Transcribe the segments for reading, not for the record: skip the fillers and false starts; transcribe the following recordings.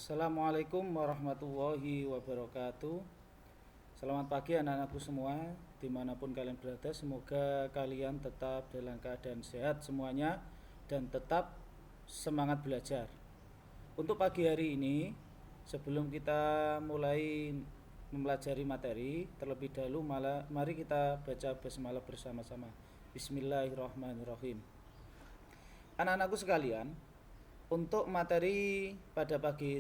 Assalamualaikum warahmatullahi wabarakatuh. Selamat pagi anak-anakku semua, dimanapun kalian berada. Semoga kalian tetap dalam keadaan sehat semuanya dan tetap semangat belajar. Untuk pagi hari ini, sebelum kita mulai mempelajari materi, terlebih dahulu mari kita baca basmalah bersama-sama. Bismillahirrahmanirrahim. Anak-anakku sekalian, untuk materi pada pagi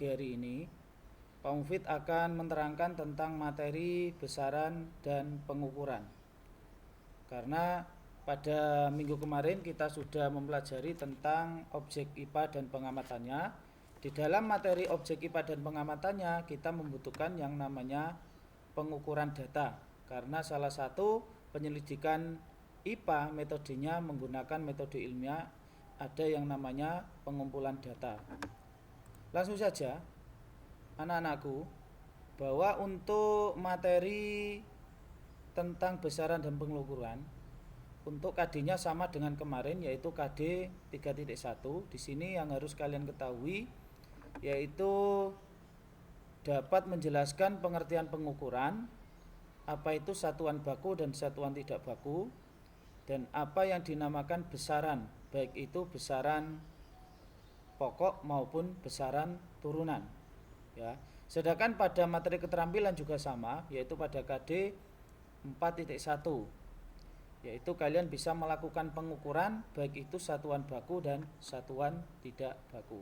hari ini, Pak Mufid akan menerangkan tentang materi besaran dan pengukuran. Karena pada minggu kemarin kita sudah mempelajari tentang objek IPA dan pengamatannya. Di dalam materi objek IPA dan pengamatannya kita membutuhkan yang namanya pengukuran data. Karena salah satu penyelidikan IPA metodenya menggunakan metode ilmiah, ada yang namanya pengumpulan data. Langsung saja anak-anakku, bahwa untuk materi tentang besaran dan pengukuran, untuk KD-nya sama dengan kemarin, yaitu KD 3.1. Di sini yang harus kalian ketahui yaitu dapat menjelaskan pengertian pengukuran, apa itu satuan baku dan satuan tidak baku, dan apa yang dinamakan besaran, baik itu besaran pokok maupun besaran turunan, ya. Sedangkan pada materi keterampilan juga sama, yaitu pada KD 4.1, yaitu kalian bisa melakukan pengukuran baik itu satuan baku dan satuan tidak baku.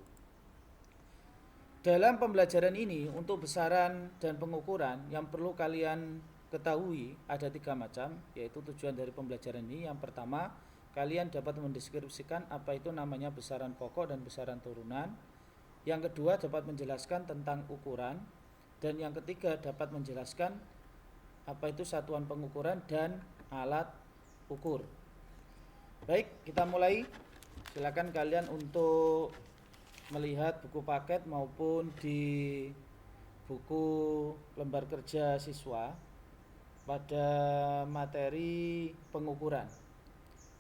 Dalam pembelajaran ini, untuk besaran dan pengukuran yang perlu kalian ketahui ada 3 macam, yaitu tujuan dari pembelajaran ini. Yang pertama, kalian dapat mendeskripsikan apa itu namanya besaran pokok dan besaran turunan. Yang kedua, dapat menjelaskan tentang ukuran. Dan yang ketiga, dapat menjelaskan apa itu satuan pengukuran dan alat ukur. Baik, kita mulai. Silakan kalian untuk melihat buku paket maupun di buku lembar kerja siswa pada materi pengukuran.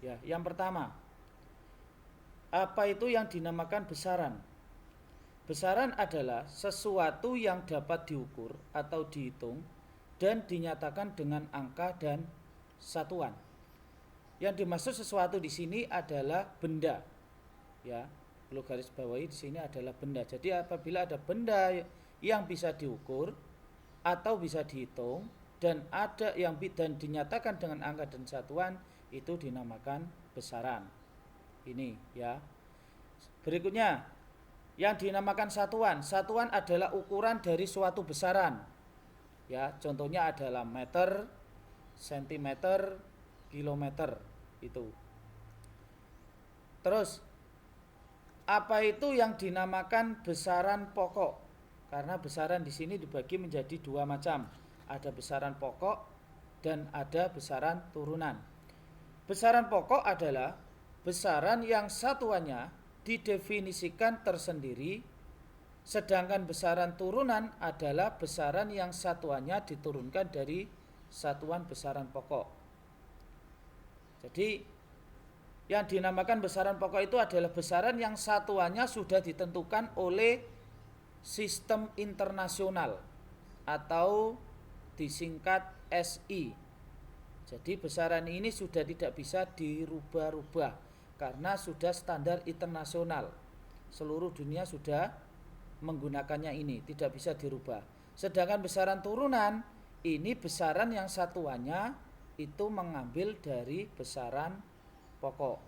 Ya, yang pertama, apa itu yang dinamakan besaran? Besaran adalah sesuatu yang dapat diukur atau dihitung dan dinyatakan dengan angka dan satuan. Yang dimaksud sesuatu di sini adalah benda. Ya, perlu garis bawahi di sini adalah benda. Jadi apabila ada benda yang bisa diukur atau bisa dihitung dan ada yang dinyatakan dengan angka dan satuan, itu dinamakan besaran. Ini ya. Berikutnya, yang dinamakan satuan. Satuan adalah ukuran dari suatu besaran. Ya, contohnya adalah meter, sentimeter, kilometer itu. Terus, apa itu yang dinamakan besaran pokok? Karena besaran di sini dibagi menjadi 2 macam. Ada besaran pokok dan ada besaran turunan. Besaran pokok adalah besaran yang satuannya didefinisikan tersendiri, sedangkan besaran turunan adalah besaran yang satuannya diturunkan dari satuan besaran pokok. Jadi yang dinamakan besaran pokok itu adalah besaran yang satuannya sudah ditentukan oleh sistem internasional atau disingkat SI. Jadi besaran ini sudah tidak bisa dirubah-rubah karena sudah standar internasional. Seluruh dunia sudah menggunakannya ini, tidak bisa dirubah. Sedangkan besaran turunan ini besaran yang satuannya itu mengambil dari besaran pokok.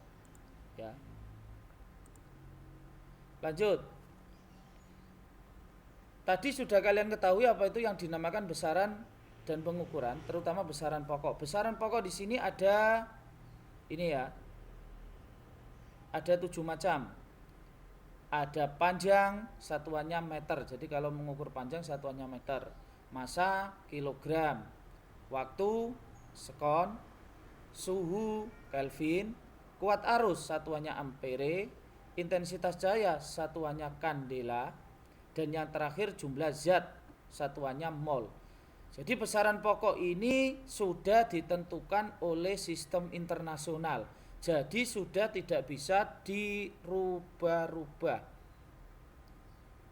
Ya. Lanjut. Tadi sudah kalian ketahui apa itu yang dinamakan besaran dan pengukuran, terutama besaran pokok. Besaran pokok di sini ada ini ya. Ada 7 macam. Ada panjang, satuannya meter. Jadi kalau mengukur panjang satuannya meter. Massa kilogram. Waktu sekon. Suhu Kelvin. Kuat arus satuannya ampere. Intensitas cahaya satuannya kandela. Dan yang terakhir jumlah zat satuannya mol. Jadi besaran pokok ini sudah ditentukan oleh sistem internasional. Jadi sudah tidak bisa dirubah-rubah.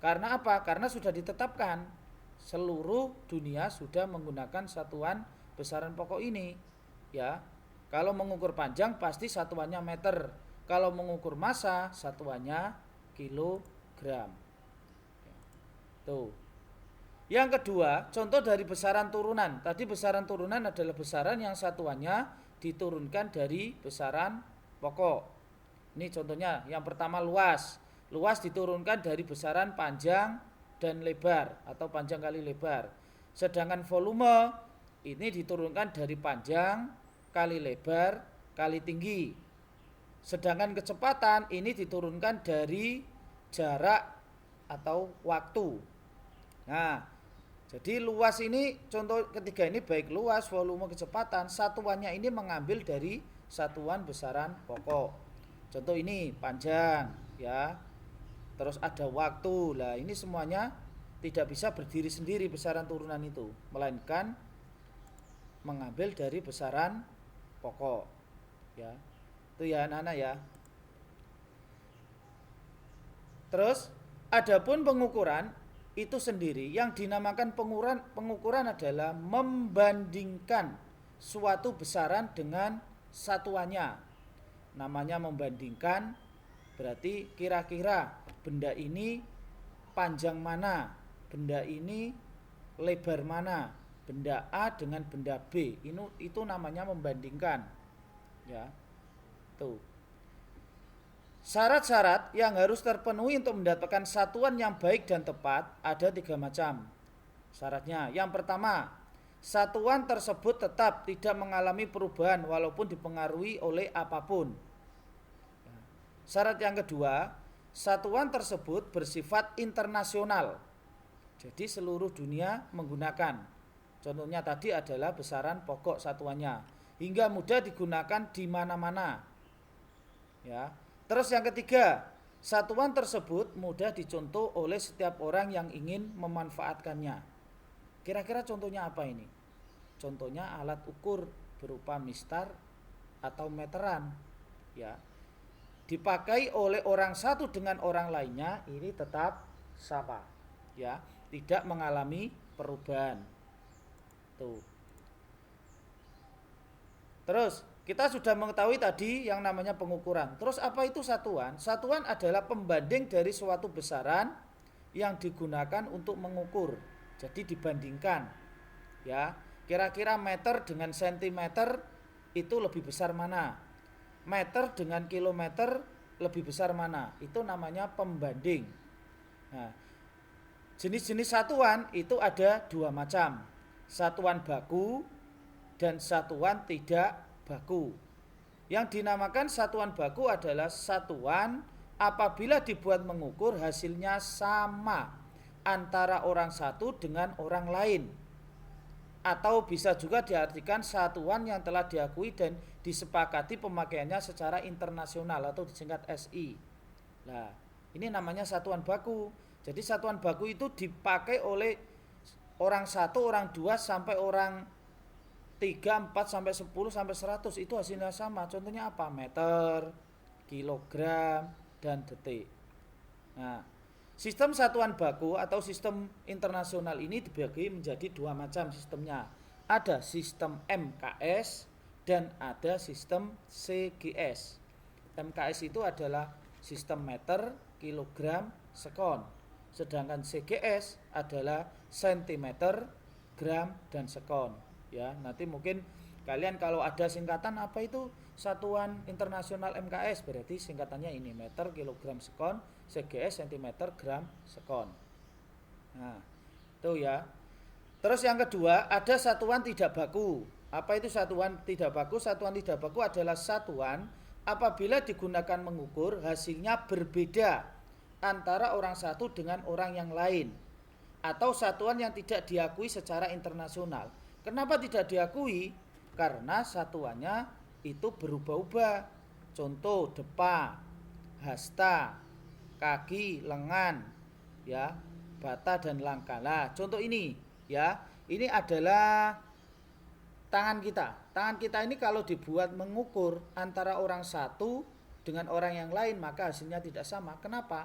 Karena apa? Karena sudah ditetapkan seluruh dunia sudah menggunakan satuan besaran pokok ini, ya. Kalau mengukur panjang pasti satuannya meter. Kalau mengukur massa satuannya kilogram. Tuh. Yang kedua, contoh dari besaran turunan. Tadi besaran turunan adalah besaran yang satuannya diturunkan dari besaran pokok. Ini contohnya, yang pertama luas. Luas diturunkan dari besaran panjang dan lebar atau panjang kali lebar. Sedangkan volume ini diturunkan dari panjang kali lebar kali tinggi. Sedangkan kecepatan ini diturunkan dari jarak atau waktu. Nah, jadi luas ini contoh ketiga ini baik luas, volume, kecepatan, satuannya ini mengambil dari satuan besaran pokok. Contoh ini panjang, ya. Terus ada waktu. Lah, ini semuanya tidak bisa berdiri sendiri besaran turunan itu, melainkan mengambil dari besaran pokok. Ya. Itu ya anak-anak ya. Terus adapun pengukuran itu sendiri yang dinamakan pengukuran adalah membandingkan suatu besaran dengan satuannya. Namanya membandingkan berarti kira-kira benda ini panjang mana, benda ini lebar mana, benda A dengan benda B. Itu namanya membandingkan. Ya. Tuh. Syarat-syarat yang harus terpenuhi untuk mendapatkan satuan yang baik dan tepat ada 3 macam. Syaratnya, yang pertama, satuan tersebut tetap tidak mengalami perubahan walaupun dipengaruhi oleh apapun. Syarat yang kedua, satuan tersebut bersifat internasional. Jadi seluruh dunia menggunakan. Contohnya tadi adalah besaran pokok satuannya, hingga mudah digunakan di mana-mana. Ya. Terus yang ketiga, satuan tersebut mudah dicontoh oleh setiap orang yang ingin memanfaatkannya. Kira-kira contohnya apa ini? Contohnya alat ukur berupa mistar atau meteran, ya. Dipakai oleh orang satu dengan orang lainnya ini tetap sama, ya, tidak mengalami perubahan. Tuh. Terus kita sudah mengetahui tadi yang namanya pengukuran. Terus apa itu satuan? Satuan adalah pembanding dari suatu besaran yang digunakan untuk mengukur. Jadi dibandingkan. Ya, kira-kira meter dengan sentimeter itu lebih besar mana? Meter dengan kilometer lebih besar mana? Itu namanya pembanding. Nah, jenis-jenis satuan itu ada 2 macam. Satuan baku dan satuan tidak baku. Yang dinamakan satuan baku adalah satuan apabila dibuat mengukur hasilnya sama antara orang satu dengan orang lain. Atau bisa juga diartikan satuan yang telah diakui dan disepakati pemakaiannya secara internasional atau disingkat SI. Nah, ini namanya satuan baku. Jadi satuan baku itu dipakai oleh orang 1, orang 2 sampai orang 3, 4 sampai 10 sampai 100 itu hasilnya sama. Contohnya apa? Meter, kilogram, dan detik. Nah, sistem satuan baku atau sistem internasional ini dibagi menjadi 2 macam sistemnya. Ada sistem MKS dan ada sistem CGS. MKS itu adalah sistem meter, kilogram, sekon. Sedangkan CGS adalah sentimeter, gram, dan sekon. Ya, nanti mungkin kalian kalau ada singkatan apa itu satuan internasional MKS berarti singkatannya ini meter, kilogram, sekon, CGS sentimeter, gram, sekon. Nah, itu ya. Terus yang kedua ada satuan tidak baku. Apa itu satuan tidak baku? Satuan tidak baku adalah satuan apabila digunakan mengukur hasilnya berbeda antara orang satu dengan orang yang lain, atau satuan yang tidak diakui secara internasional. Kenapa tidak diakui? Karena satuannya itu berubah-ubah. Contoh depa, hasta, kaki, lengan, ya, bata dan langkah. Nah, contoh ini, ya, ini adalah tangan kita. Tangan kita ini kalau dibuat mengukur antara orang satu dengan orang yang lain maka hasilnya tidak sama. Kenapa?